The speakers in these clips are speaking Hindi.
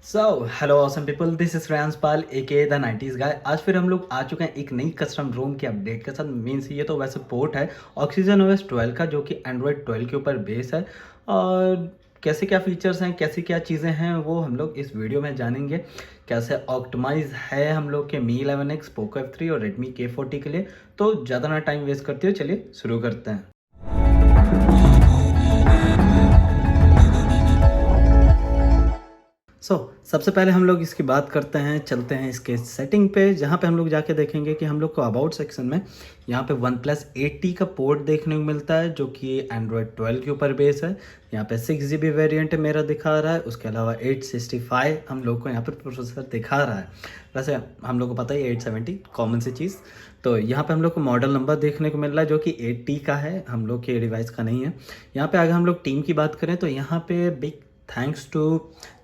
So hello awesome people, this is Shreyansh Pal A the 90s गाय। आज फिर हम लोग आ चुके हैं एक नई कस्टम रोम की अपडेट के साथ। मीन्स ये तो वैसे पोर्ट है ऑक्सीजन ओएस 12 का, जो कि एंड्रॉयड 12 के ऊपर बेस है। और कैसे क्या फीचर्स हैं, कैसी क्या चीज़ें हैं, वो हम लोग इस वीडियो में जानेंगे। कैसे ऑप्टिमाइज है हम लोग के मी 11X, पोको F3 और रेडमी K40 के लिए। तो ज़्यादा ना टाइम वेस्ट करते हुए चलिए शुरू करते हैं। सबसे पहले हम लोग इसकी बात करते हैं, चलते हैं इसके सेटिंग पे, जहाँ पे हम लोग जाके देखेंगे कि हम लोग को अबाउट सेक्शन में यहाँ पे OnePlus 8T का पोर्ट देखने को मिलता है, जो कि एंड्रॉयड 12 के ऊपर बेस है। यहाँ पे 6GB वेरिएंट मेरा दिखा रहा है। उसके अलावा 865 हम लोग को यहाँ पर प्रोसेसर दिखा रहा है। वैसे हम लोग को पता है 870 कॉमन सी चीज़। तो यहाँ पे हम लोग को मॉडल नंबर देखने को मिल रहा है, जो कि 8T का है, हम लोग के डिवाइस का नहीं है। यहाँ पे अगर हम लोग टीम की बात करें तो यहाँ पे big thanks to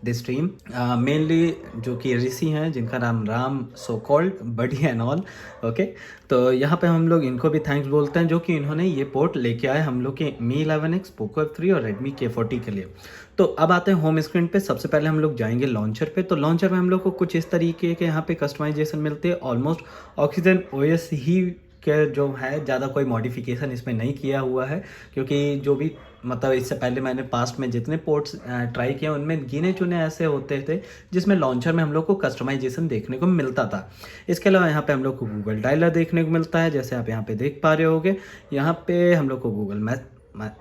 this team, mainly जो कि ऋषि हैं, जिनका नाम Ram so called buddy and all. Okay, तो यहाँ पे हम लोग इनको भी थैंक्स बोलते हैं, जो कि इन्होंने ये पोर्ट लेके आए हम लोग के मी 11X, पोको F3 और रेडमी K40 के लिए। तो अब आते हैं होम स्क्रीन पे। सबसे पहले हम लोग जाएंगे लॉन्चर पे। तो लॉन्चर में हम लोग को कुछ इस तरीके के यहाँ पे कस्टमाइजेशन मिलते हैं। ऑलमोस्ट ऑक्सीजन ओएस ही के जो है, ज़्यादा कोई मॉडिफिकेशन इसमें नहीं किया हुआ है, क्योंकि जो भी मतलब इससे पहले मैंने पास्ट में जितने पोर्ट्स ट्राई किए उनमें गिने चुने ऐसे होते थे जिसमें लॉन्चर में हम लोग को कस्टमाइजेशन देखने को मिलता था। इसके अलावा यहाँ पे हम लोग को गूगल डायलर देखने को मिलता है, जैसे आप यहाँ पे देख पा रहे होगे। यहाँ पे हम लोग को गूगल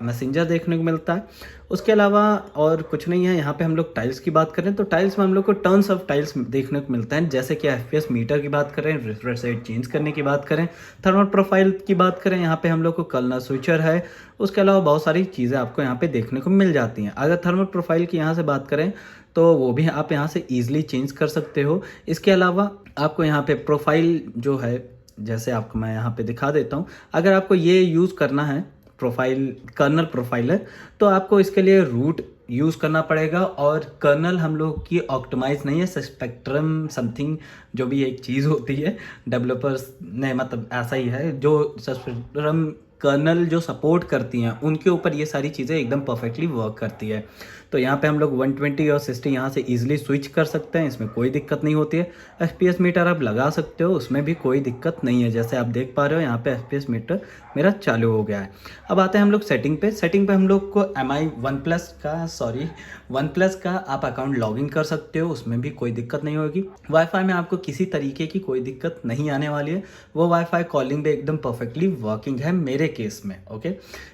मैसेंजर देखने को मिलता है। उसके अलावा और कुछ नहीं है। यहाँ पे हम लोग टाइल्स की बात करें तो टाइल्स में हम लोग को टर्न्स ऑफ टाइल्स देखने को मिलता है, जैसे कि FPS मीटर की बात करें, रिफ्रेश रेट चेंज करने की बात करें, थर्मल प्रोफाइल की बात करें, यहाँ पे हम लोग को कलर स्विचर है। उसके अलावा बहुत सारी चीज़ें आपको यहाँ पे देखने को मिल जाती हैं। अगर थर्मल प्रोफाइल की यहाँ से बात करें तो वो भी आप यहाँ से ईजिली चेंज कर सकते हो। इसके अलावा आपको यहाँ पे प्रोफाइल जो है, जैसे आपको मैं यहाँ पे दिखा देता हूँ। अगर आपको ये यूज़ करना है प्रोफाइल, कर्नल प्रोफाइलर, तो आपको इसके लिए रूट यूज़ करना पड़ेगा। और कर्नल हम लोग की ऑप्टिमाइज नहीं है, स्पेक्ट्रम समथिंग जो भी एक चीज़ होती है डेवलपर्स ने, मतलब ऐसा ही है, जो स्पेक्ट्रम कर्नल जो सपोर्ट करती हैं उनके ऊपर ये सारी चीज़ें एकदम परफेक्टली वर्क करती है। तो यहाँ पे हम लोग 120 और 60 यहाँ से इजीली स्विच कर सकते हैं, इसमें कोई दिक्कत नहीं होती है। FPS मीटर आप लगा सकते हो, उसमें भी कोई दिक्कत नहीं है। जैसे आप देख पा रहे हो यहाँ पे FPS मीटर मेरा चालू हो गया है। अब आते हैं हम लोग सेटिंग पे। सेटिंग पे हम लोग को वन प्लस का आप अकाउंट लॉगिन कर सकते हो, उसमें भी कोई दिक्कत नहीं होगी। वाईफाई में आपको किसी तरीके की कोई दिक्कत नहीं आने वाली है। वो वाईफाई कॉलिंग भी एकदम परफेक्टली वर्किंग है मेरे केस में। ओके,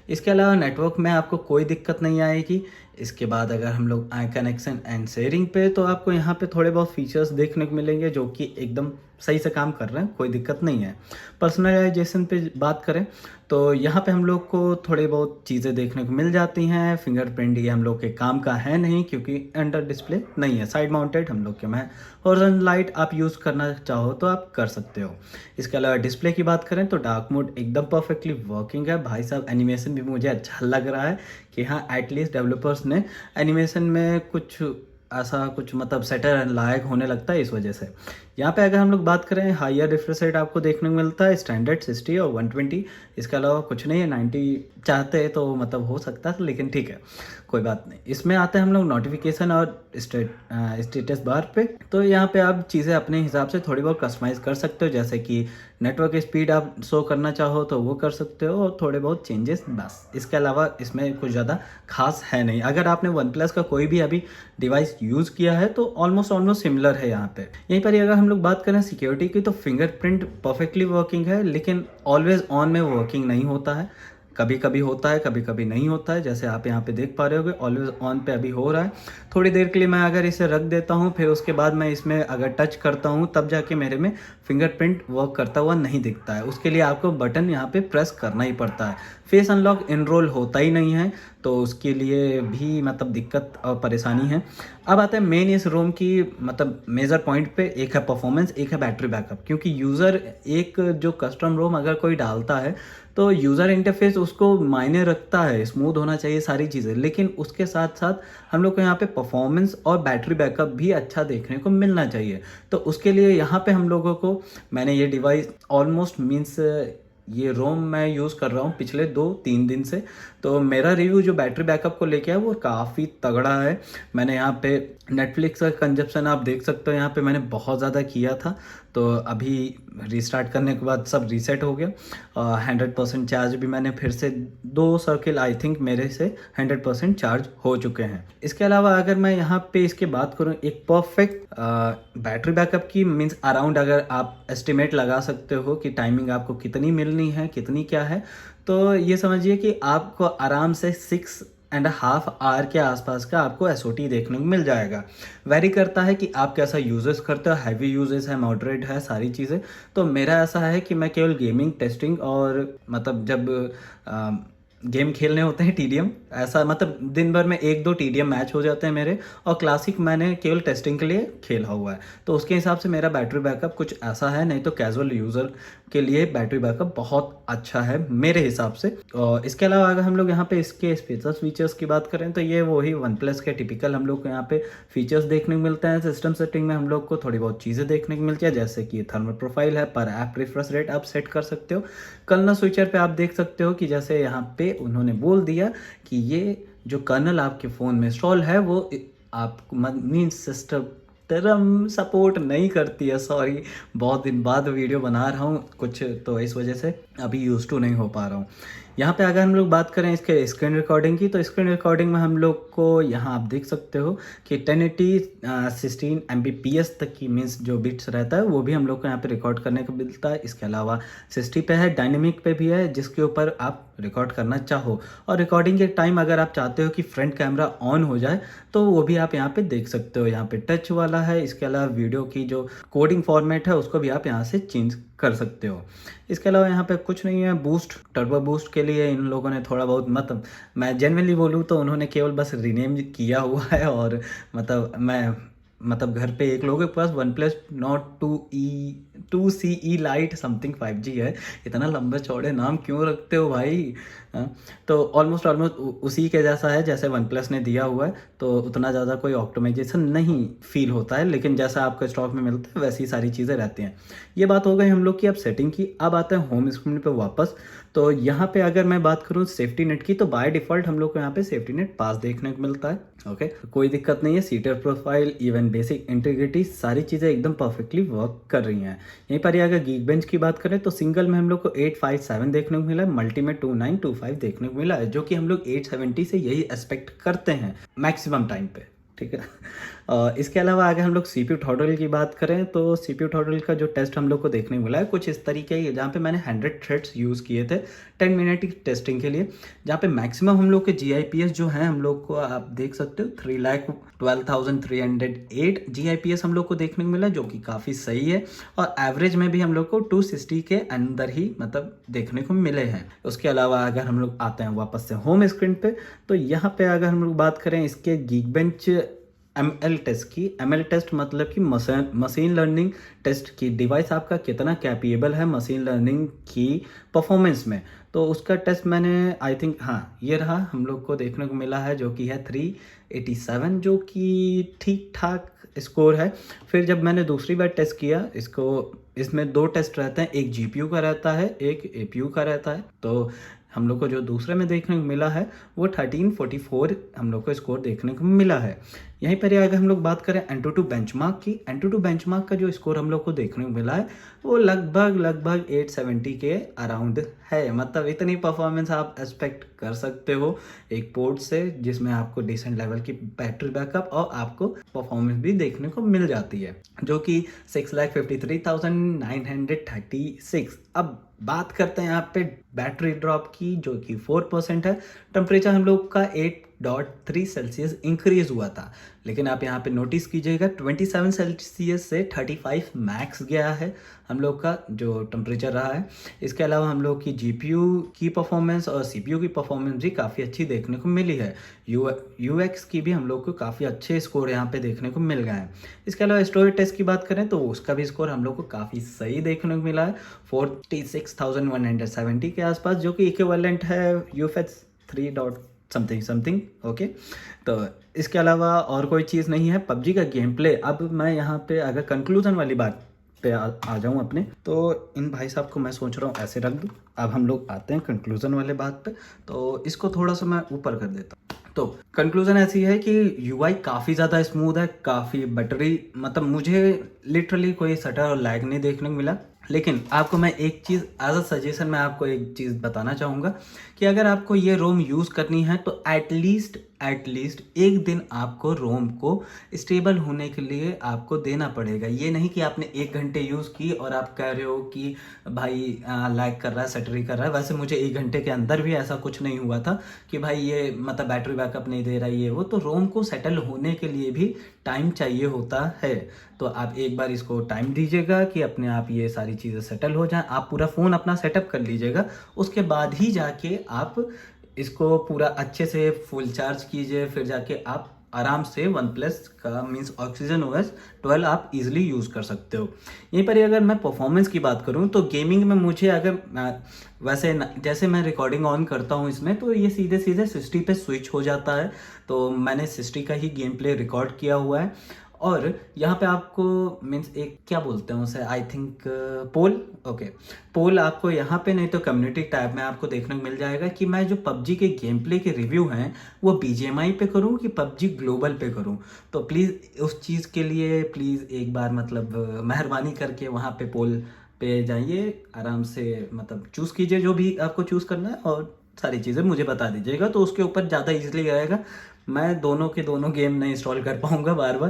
इसके अलावा नेटवर्क में आपको कोई दिक्कत नहीं आएगी। इसके बाद अगर हम लोग आई कनेक्शन एंड शेयरिंग पे, तो आपको यहाँ पे थोड़े बहुत फीचर्स देखने को मिलेंगे जो कि एकदम सही से काम कर रहे हैं, कोई दिक्कत नहीं है। पर्सनलाइजेशन पे बात करें तो यहाँ पे हम लोग को थोड़ी बहुत चीज़ें देखने को मिल जाती हैं। फिंगरप्रिंट ये हम लोग के काम का है नहीं, क्योंकि अंडर डिस्प्ले नहीं है, साइड माउंटेड हम लोग के में। हॉरिजॉन्टल लाइट आप यूज़ करना चाहो तो आप कर सकते हो। इसके अलावा डिस्प्ले की बात करें तो डार्क मोड एकदम परफेक्टली वर्किंग है भाई साहब। एनिमेशन भी मुझे अच्छा लग रहा है कि हाँ, एटलीस्ट डेवलपर्स ने एनिमेशन में कुछ ऐसा कुछ मतलब सेटर लायक होने लगता है इस वजह से। यहाँ पे अगर हम लोग बात करें, हायर रिफ्रेश रेट आपको देखने को मिलता है, स्टैंडर्ड 60 और 120। इसके अलावा कुछ नहीं है। 90 चाहते हैं तो मतलब हो सकता है, लेकिन ठीक है, कोई बात नहीं। इसमें आते हैं हम लोग नोटिफिकेशन और स्टेटस बार पे। तो यहाँ पे आप चीज़ें अपने हिसाब से थोड़ी बहुत कस्टमाइज़ कर सकते हो, जैसे कि नेटवर्क स्पीड आप शो करना चाहो तो वो कर सकते हो, और थोड़े बहुत चेंजेस बस। इसके अलावा इसमें कुछ ज़्यादा खास है नहीं। अगर आपने वन प्लस का कोई भी अभी डिवाइस यूज़ किया है तो ऑलमोस्ट सिमिलर है यहाँ पे। यहीं पर अगर हम लोग बात करें सिक्योरिटी की, तो फिंगरप्रिंट परफेक्टली वर्किंग है, लेकिन ऑलवेज ऑन में वर्किंग नहीं होता है। कभी कभी होता है, कभी कभी नहीं होता है। जैसे आप यहाँ पे देख पा रहे होगे, ऑलवेज ऑन पे अभी हो रहा है। थोड़ी देर के लिए मैं अगर इसे रख देता हूँ, फिर उसके बाद मैं इसमें अगर टच करता हूँ, तब जाके मेरे में फिंगरप्रिंट वर्क करता हुआ नहीं दिखता है। उसके लिए आपको बटन यहाँ पे प्रेस करना ही पड़ता है। फेस अनलॉक इनरोल होता ही नहीं है, तो उसके लिए भी मतलब दिक्कत और परेशानी है। अब आता है मेन इस रोम की मतलब मेजर पॉइंट पे। एक है परफॉर्मेंस, एक है बैटरी बैकअप। क्योंकि यूज़र एक जो कस्टम रोम अगर कोई डालता है तो यूज़र इंटरफेस उसको मायने रखता है, स्मूथ होना चाहिए सारी चीज़ें, लेकिन उसके साथ साथ हम लोग को यहाँ पे परफॉर्मेंस और बैटरी बैकअप भी अच्छा देखने को मिलना चाहिए। तो उसके लिए यहाँ पे हम लोगों को, मैंने ये डिवाइस ऑलमोस्ट मीन्स ये रोम मैं यूज़ कर रहा हूँ पिछले 2-3 दिन से। तो मेरा रिव्यू जो बैटरी बैकअप को लेके है वो काफ़ी तगड़ा है। मैंने यहाँ पे नेटफ्लिक्स का कंजप्शन आप देख सकते हो, यहाँ पे मैंने बहुत ज़्यादा किया था, तो अभी रीस्टार्ट करने के बाद सब रीसेट हो गया। 100% चार्ज भी मैंने फिर से 2 सर्किल आई थिंक मेरे से 100% चार्ज हो चुके हैं। इसके अलावा अगर मैं यहाँ पे इसके बात करूँ एक परफेक्ट बैटरी बैकअप की, मीन्स अराउंड अगर आप एस्टिमेट लगा सकते हो कि टाइमिंग आपको कितनी मिलनी है, कितनी क्या है, तो ये समझिए कि आपको आराम से 6.5 आवर के आसपास का आपको एसओटी देखने को मिल जाएगा। वेरी करता है कि आप कैसा यूजेस करते हो, हैवी यूजेस है, मॉडरेट है, सारी चीज़ें। तो मेरा ऐसा है कि मैं केवल गेमिंग, टेस्टिंग और मतलब जब गेम खेलने होते हैं टीडीएम, ऐसा मतलब दिन भर में 1-2 टीडीएम मैच हो जाते हैं मेरे, और क्लासिक मैंने केवल टेस्टिंग के लिए खेला हुआ है। तो उसके हिसाब से मेरा बैटरी बैकअप कुछ ऐसा है, नहीं तो कैजुअल यूज़र के लिए बैटरी बैकअप बहुत अच्छा है मेरे हिसाब से। और इसके अलावा अगर हम लोग यहाँ पे इसके स्पेशल फीचर्स की बात करें तो ये वही वन प्लस के टिपिकल हम लोग को यहाँ पे फीचर्स देखने को मिलते हैं। सिस्टम सेटिंग में हम लोग को थोड़ी बहुत चीज़ें देखने को मिलती है, जैसे कि थर्मल प्रोफाइल है, पर ऐप रिफ्रेश रेट आप सेट कर सकते हो। कर्नल स्विचर पे आप देख सकते हो कि जैसे यहाँ पे उन्होंने बोल दिया कि ये जो कर्नल आपके फ़ोन में इंस्टॉल है वो आपको मीन्स सिस्टम टर्म सपोर्ट नहीं करती है। सॉरी, बहुत दिन बाद वीडियो बना रहा हूँ कुछ, तो इस वजह से अभी यूज टू नहीं हो पा रहा हूँ। यहाँ पे अगर हम लोग बात करें इसके स्क्रीन रिकॉर्डिंग की, तो स्क्रीन रिकॉर्डिंग में हम लोग को यहाँ आप देख सकते हो कि 1080 16 Mbps तक की मीन्स जो बिट्स रहता है वो भी हम लोग को यहाँ पे रिकॉर्ड करने को मिलता है। इसके अलावा 60 पे है, डायनेमिक पे भी है, जिसके ऊपर आप रिकॉर्ड करना चाहो। और रिकॉर्डिंग के टाइम अगर आप चाहते हो कि फ्रंट कैमरा ऑन हो जाए तो वो भी आप यहाँ पे देख सकते हो। यहाँ पे टच वाला है। इसके अलावा वीडियो की जो कोडिंग फॉर्मेट है उसको भी आप यहाँ से चेंज कर सकते हो। इसके अलावा यहाँ पे कुछ नहीं है। बूस्ट, टर्बो बूस्ट के लिए इन लोगों ने थोड़ा बहुत, मतलब मैं जेन्युइनली बोलूँ तो उन्होंने केवल बस रीनेम किया हुआ है। और मतलब घर पे एक लोगों के पास one plus Nord 2CE lite something 5G है। इतना लंबे चौड़े नाम क्यों रखते हो भाई? तो ऑलमोस्ट उसी के जैसा है जैसे वन प्लस ने दिया हुआ है। तो उतना ज़्यादा कोई ऑप्टिमाइजेशन नहीं फील होता है, लेकिन जैसा आपको स्टॉक में मिलता है वैसी सारी चीज़ें रहती हैं। ये बात हो गई हम लोग की अब सेटिंग की। अब आते हैं होम स्क्रीन पे वापस। तो यहाँ पे अगर मैं बात करूँ सेफ्टी नेट की, तो बाय डिफ़ॉल्ट हम लोग को यहाँ पे सेफ्टी नेट पास देखने को मिलता है। ओके, कोई दिक्कत नहीं है। Seater profile, even basic integrity, सारी चीज़ें एकदम परफेक्टली वर्क कर रही हैं। यहीं पर ही अगर गीक बेंच की बात करें तो सिंगल में हम लोग को 857 देखने को मिला है, मल्टी में 2925 देखने को मिला है, जो कि हम लोग 870 से यही एक्सपेक्ट करते हैं मैक्सिमम टाइम पे। ठीक है। इसके अलावा अगर हम लोग CPU थ्रॉटल की बात करें तो CPU थ्रॉटल का जो टेस्ट हम लोग को देखने को मिला है कुछ इस तरीके की, जहाँ पे मैंने 100 थ्रेड्स यूज़ किए थे 10 मिनट की टेस्टिंग के लिए, जहाँ पे मैक्सिमम हम लोग के GIPS जो है हम लोग को आप देख सकते हो 3,12,308 GIPS हम लोग को देखने को मिला, जो कि काफ़ी सही है। और एवरेज में भी हम लोग को 260 के अंदर ही मतलब देखने को मिले हैं। उसके अलावा अगर हम लोग आते हैं वापस से होम स्क्रीन पे, तो यहाँ पे अगर हम लोग बात करें इसके गीक बेंच ML टेस्ट की, ML टेस्ट मतलब कि मशीन लर्निंग टेस्ट की, डिवाइस आपका कितना कैपेबल है मशीन लर्निंग की परफॉर्मेंस में, तो उसका टेस्ट मैंने आई थिंक, हाँ ये रहा, हम लोग को देखने को मिला है, जो कि है 387, जो कि ठीक ठाक स्कोर है। फिर जब मैंने दूसरी बार टेस्ट किया इसको, इसमें 2 टेस्ट रहते हैं, एक GPU का रहता है, एक APU का रहता है। तो हम लोग को जो दूसरे में देखने को मिला है वो 1344 हम लोग को स्कोर देखने को मिला है। यहीं पर अगर हम लोग बात करें Antutu बेंचमार्क की, Antutu बेंचमार्क का जो स्कोर हम लोग को देखने को मिला है वो लगभग 870 के अराउंड है। मतलब इतनी परफॉर्मेंस आप एक्सपेक्ट कर सकते हो एक पोर्ट से, जिसमें आपको डिसेंट लेवल की बैटरी बैकअप और आपको परफॉर्मेंस भी देखने को मिल जाती है, जो कि 6,53,936। अब बात करते हैं यहाँ पे बैटरी ड्रॉप की, जो कि 4% है। टेम्परेचर हम लोग का 8.3 सेल्सियस इंक्रीज हुआ था, लेकिन आप यहाँ पे नोटिस कीजिएगा 27 सेल्सियस से 35 मैक्स गया है हम लोग का जो टेम्परेचर रहा है। इसके अलावा हम लोग की GPU की परफॉर्मेंस और CPU की परफॉर्मेंस भी काफ़ी अच्छी देखने को मिली है। UX की भी हम लोग को काफ़ी अच्छे स्कोर यहाँ पे देखने को मिल गए हैं। इसके अलावा स्टोरेज टेस्ट की बात करें तो उसका भी स्कोर हम लोग को काफ़ी सही देखने को मिला है, 46,170 के आसपास, जो कि इक्विवेलेंट है UFS 3 समथिंग। ओके, तो इसके अलावा और कोई चीज़ नहीं है। PUBG का गेम प्ले, अब मैं यहाँ पे अगर कंक्लूजन वाली बात पे आ जाऊँ अपने। तो इन भाई साहब को मैं सोच रहा हूँ ऐसे रख दूँ। अब हम लोग आते हैं कंक्लूज़न वाले बात पे, तो इसको थोड़ा सा मैं ऊपर कर देता हूँ। तो कंक्लूज़न ऐसी है कि यूआई काफ़ी ज़्यादा स्मूथ है, काफ़ी बटरी, मतलब मुझे लिटरली कोई सटर और लैग नहीं देखने को मिला। लेकिन आपको मैं एक चीज़ एज अ सजेशन मैं आपको एक चीज़ बताना चाहूँगा कि अगर आपको ये रोम यूज़ करनी है तो एटलीस्ट एक दिन आपको रोम को स्टेबल होने के लिए आपको देना पड़ेगा। ये नहीं कि आपने 1 घंटे यूज़ की और आप कह रहे हो कि भाई लैग कर रहा है, सटरी कर रहा है। वैसे मुझे 1 घंटे के अंदर भी ऐसा कुछ नहीं हुआ था कि भाई ये मतलब बैटरी बैकअप नहीं दे रहा है ये वो। तो रोम को सेटल होने के लिए भी टाइम चाहिए होता है। तो आप एक बार इसको टाइम दीजिएगा कि अपने आप ये सारी चीज़ें सेटल हो जाएं। आप पूरा फ़ोन अपना सेटअप कर लीजिएगा, उसके बाद ही जाके आप इसको पूरा अच्छे से फुल चार्ज कीजिए। फिर जाके आप आराम से वन प्लस का मीन्स ऑक्सीजन ओएस 12 आप इजीली यूज़ कर सकते हो। यहीं पर ही अगर मैं परफॉर्मेंस की बात करूं तो गेमिंग में मुझे अगर वैसे जैसे मैं रिकॉर्डिंग ऑन करता हूं इसमें तो ये सीधे सीधे 60 पे स्विच हो जाता है। तो मैंने 60 का ही गेम प्ले रिकॉर्ड किया हुआ है। और यहाँ पे आपको मीन्स एक क्या बोलते हैं उसे, आई थिंक पोल, ओके, पोल आपको यहाँ पे नहीं तो कम्युनिटी टैब में आपको देखने को मिल जाएगा कि मैं जो पबजी के गेम प्ले के रिव्यू हैं वो बीजीएमआई पे करूँ कि पबजी ग्लोबल पे करूँ। तो प्लीज़ उस चीज़ के लिए प्लीज़ एक बार मतलब मेहरबानी करके वहाँ पे पोल पे जाइए, आराम से मतलब चूज़ कीजिए जो भी आपको चूज़ करना है और सारी चीज़ें मुझे बता दीजिएगा। तो उसके ऊपर ज़्यादा इजीली रहेगा। मैं दोनों के दोनों गेम नहीं इंस्टॉल कर पाऊंगा बार बार,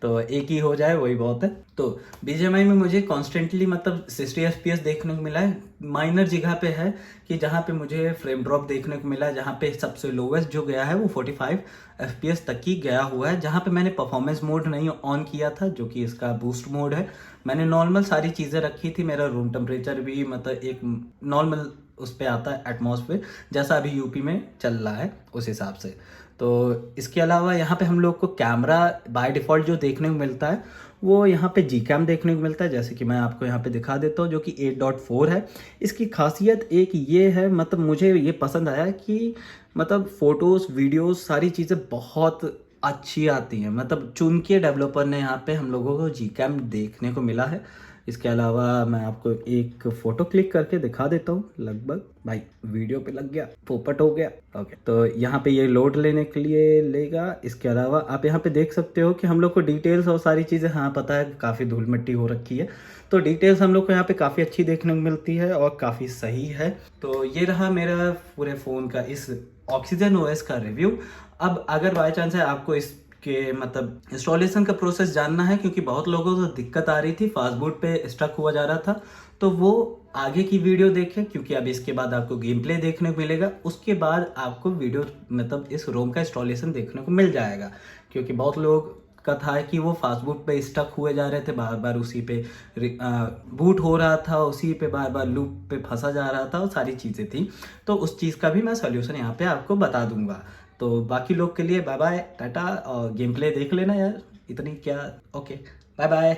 तो एक ही हो जाए वही बहुत है। तो बीजीएमआई में मुझे कॉन्स्टेंटली मतलब 60 FPS देखने को मिला है। माइनर जगह पे है कि जहाँ पे मुझे फ्रेम ड्रॉप देखने को मिला है, जहाँ पे सबसे लोवेस्ट जो गया है वो 45 FPS तक ही गया हुआ है। जहाँ पे मैंने परफॉर्मेंस मोड नहीं ऑन किया था जो कि इसका बूस्ट मोड है, मैंने नॉर्मल सारी चीज़ें रखी थी। मेरा रूम टेम्परेचर भी मतलब एक नॉर्मल उस पर आता है एटमॉस्फेयर, जैसा अभी यूपी में चल रहा है उस हिसाब से। तो इसके अलावा यहाँ पे हम लोग को कैमरा बाय डिफ़ॉल्ट जो देखने को मिलता है वो यहाँ पे जी कैम देखने को मिलता है, जैसे कि मैं आपको यहाँ पे दिखा देता हूँ, जो कि 8.4 है। इसकी खासियत एक ये है, मतलब मुझे ये पसंद आया कि मतलब फ़ोटोज़ वीडियोज़ सारी चीज़ें बहुत अच्छी आती हैं। मतलब चुन के डेवलपर ने यहाँ पे हम लोगों को जी कैम देखने को मिला है। इसके अलावा मैं आपको एक फ़ोटो क्लिक करके दिखा देता हूँ। लगभग भाई वीडियो पे लग गया, पोपट हो गया। ओके, तो यहाँ पे ये लोड लेने के लिए लेगा। इसके अलावा आप यहाँ पे देख सकते हो कि हम लोग को डिटेल्स और सारी चीज़ें, हाँ पता है काफ़ी धूल मिट्टी हो रखी है, तो डिटेल्स हम लोग को यहाँ पे काफ़ी अच्छी देखने को मिलती है और काफ़ी सही है। तो ये रहा मेरा पूरे फ़ोन का इस ऑक्सीजन ओएस का रिव्यू। अब अगर बाई चांस है आपको इस के मतलब इंस्टॉलेशन का प्रोसेस जानना है, क्योंकि बहुत लोगों को दिक्कत आ रही थी, फास्ट बूट पे स्टक हुआ जा रहा था, तो वो आगे की वीडियो देखें, क्योंकि अब इसके बाद आपको गेम प्ले देखने को मिलेगा। उसके बाद आपको वीडियो मतलब इस रोम का इंस्टॉलेशन देखने को मिल जाएगा, क्योंकि बहुत लोग का था कि वो फास्ट बूट पे स्टक हुए जा रहे थे, बार बार उसी पे बूट हो रहा था, उसी पे बार बार लूप पे फंसा जा रहा था और सारी चीज़ें थी। तो उस चीज़ का भी मैं सोल्यूशन यहाँ पे आपको बता दूंगा। तो बाकी लोग के लिए बाय बाय टाटा, और गेम प्ले देख लेना यार, इतनी क्या। Okay, bye bye.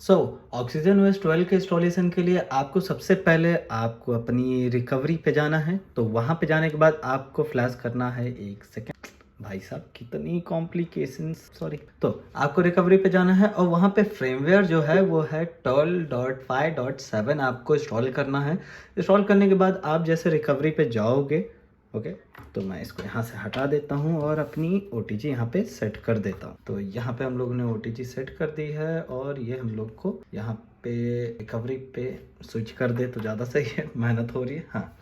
So oxygen OS 12 के इंस्टॉलेशन के लिए आपको सबसे पहले आपको अपनी रिकवरी पे जाना है। तो वहाँ पे जाने के बाद आपको फ्लैश करना है, एक सेकेंड भाई साहब कितनी कॉम्प्लिकेशंस, सॉरी। तो आपको रिकवरी पे जाना है और वहाँ पे फ्रेमवेयर जो है वो है 12.5.7 आपको इंस्टॉल करना है। इंस्टॉल करने के बाद आप जैसे रिकवरी पे जाओगे, ओके, तो मैं इसको यहाँ से हटा देता हूँ और अपनी OTG यहाँ पे सेट कर देता हूँ। तो यहाँ पे हम लोगों ने OTG सेट कर दी है और ये हम लोग को यहाँ पे रिकवरी पे स्विच कर दे तो ज़्यादा सही है, मेहनत हो रही है। हाँ,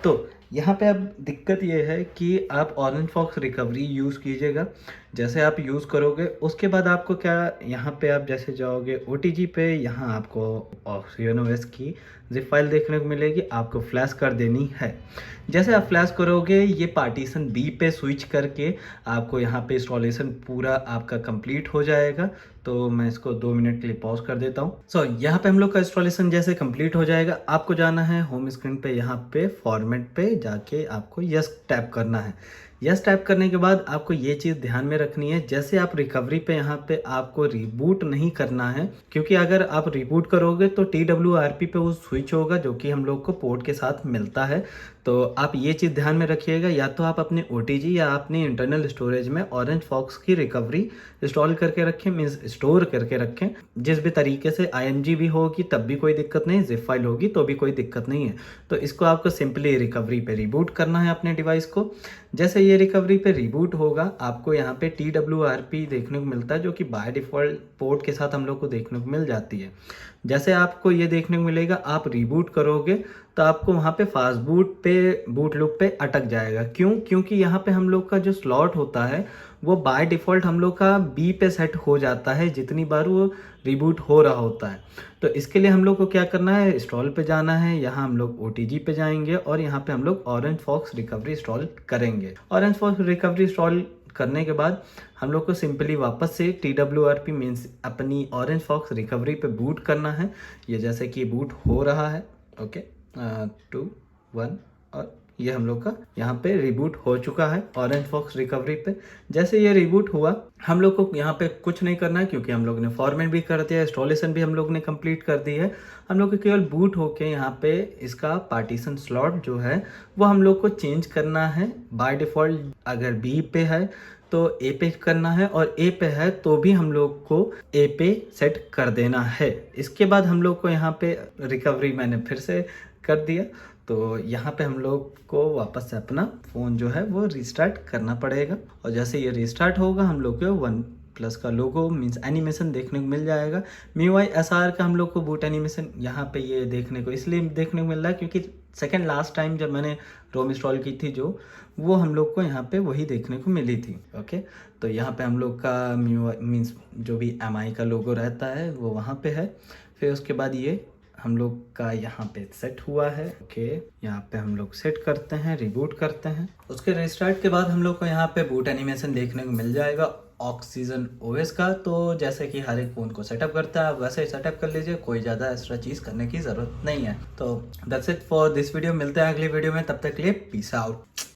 तो यहाँ पे अब दिक्कत ये है कि आप ऑरेंज फॉक्स रिकवरी यूज़ कीजिएगा। जैसे आप यूज़ करोगे उसके बाद आपको क्या, यहाँ पे आप जैसे जाओगे OTG पे, यहाँ आपको OxygenOS की ज़िप फाइल देखने को मिलेगी, आपको फ्लैश कर देनी है। जैसे आप फ्लैश करोगे ये पार्टीशन B पे स्विच करके आपको यहाँ पे इंस्टॉलेशन पूरा आपका कंप्लीट हो जाएगा। तो मैं इसको 2 मिनट के लिए पॉज कर देता हूँ। यहाँ पे हम लोग का इंस्टॉलेशन जैसे कंप्लीट हो जाएगा, आपको जाना है होम स्क्रीन पे, यहाँ पे फॉर्मेट पे जाके आपको यस टैप करना है। यस टैप करने के बाद आपको ये चीज़ ध्यान में रखनी है, जैसे आप रिकवरी पे यहाँ पे आपको रिबूट नहीं करना है, क्योंकि अगर आप रिबूट करोगे तो TWRP पे वो स्विच होगा जो कि हम लोग को पोर्ट के साथ मिलता है। तो आप ये चीज़ ध्यान में रखिएगा, या तो आप अपने OTG या अपने इंटरनल स्टोरेज में ऑरेंज फॉक्स की रिकवरी इंस्टॉल करके रखें, मीन्स स्टोर करके रखें। जिस भी तरीके से IMG भी होगी तब भी कोई दिक्कत नहीं, ज़िप फाइल होगी तो भी कोई दिक्कत नहीं है। तो इसको आपको सिंपली रिकवरी पे रिबूट करना है अपने डिवाइस को। जैसे ये रिकवरी पे रिबूट होगा आपको यहाँ पे TWRP देखने को मिलता है, जो कि बाय डिफ़ॉल्ट पोर्ट के साथ हम लोग को देखने को मिल जाती है। जैसे आपको ये देखने को मिलेगा, आप रिबूट करोगे तो आपको वहाँ पे फास्ट बूट लूप पे अटक जाएगा। क्यों? क्योंकि यहाँ पे हम लोग का जो स्लॉट होता है वो बाय डिफ़ॉल्ट हम लोग का B पे सेट हो जाता है जितनी बार वो रिबूट हो रहा होता है। तो इसके लिए हम लोग को क्या करना है, इंस्टॉल पे जाना है, यहाँ हम लोग OTG पे जाएंगे और यहाँ पे हम लोग ऑरेंज फॉक्स रिकवरी इंस्टॉल करेंगे। ऑरेंज फॉक्स रिकवरी इंस्टॉल करने के बाद हम लोग को सिंपली वापस से TWRP मीन्स अपनी ऑरेंज फॉक्स रिकवरी पे बूट करना है। ये जैसे कि बूट हो रहा है, ओके 2 1 और ये हम लोग का यहाँ पे रिबूट हो चुका है ऑरेंज फॉक्स रिकवरी पे। जैसे ये रिबूट हुआ, हम लोग को यहाँ पे कुछ नहीं करना है क्योंकि हम लोग ने फॉर्मेट भी कर दिया, इंस्टॉलेशन भी हम लोग ने कंप्लीट कर दी है। हम लोग को केवल बूट होके यहाँ पे इसका पार्टीशन स्लॉट जो है वो हम लोग को चेंज करना है। बाय डिफ़ॉल्ट अगर B पे है तो A पे करना है, और A पे है तो भी हम लोग को A पे सेट कर देना है। इसके बाद हम लोग को यहाँ पे रिकवरी मैंने फिर से कर दिया, तो यहाँ पे हम लोग को वापस से अपना फ़ोन जो है वो रिस्टार्ट करना पड़ेगा। और जैसे ये रिस्टार्ट होगा हम लोग को OnePlus का लोगो मीन्स एनिमेशन देखने को मिल जाएगा। MIUI SR का हम लोग को बूट एनिमेशन यहाँ पे ये देखने को इसलिए देखने को मिल रहा है क्योंकि सेकेंड लास्ट टाइम जब मैंने रोम इंस्टॉल की थी जो, वो हम लोग को यहाँ पे वही देखने को मिली थी। ओके, तो यहाँ पे हम लोग का MIUI मीन्स जो भी MI का लोगो रहता है वो वहाँ पे है। फिर उसके बाद ये हम लोग का यहाँ पे सेट हुआ है। ओके, यहाँ पे हम लोग सेट करते हैं, रिबूट करते हैं। उसके रिस्टार्ट के बाद हम लोग को यहाँ पे बूट एनिमेशन देखने को मिल जाएगा OxygenOS का। तो जैसे कि हर एक फ़ोन को सेटअप करता है वैसे ही सेटअप कर लीजिए, कोई ज़्यादा एक्स्ट्रा चीज़ करने की ज़रूरत नहीं है। तो that's it for this video, मिलते हैं अगली वीडियो में, तब तक के लिए पीस आउट।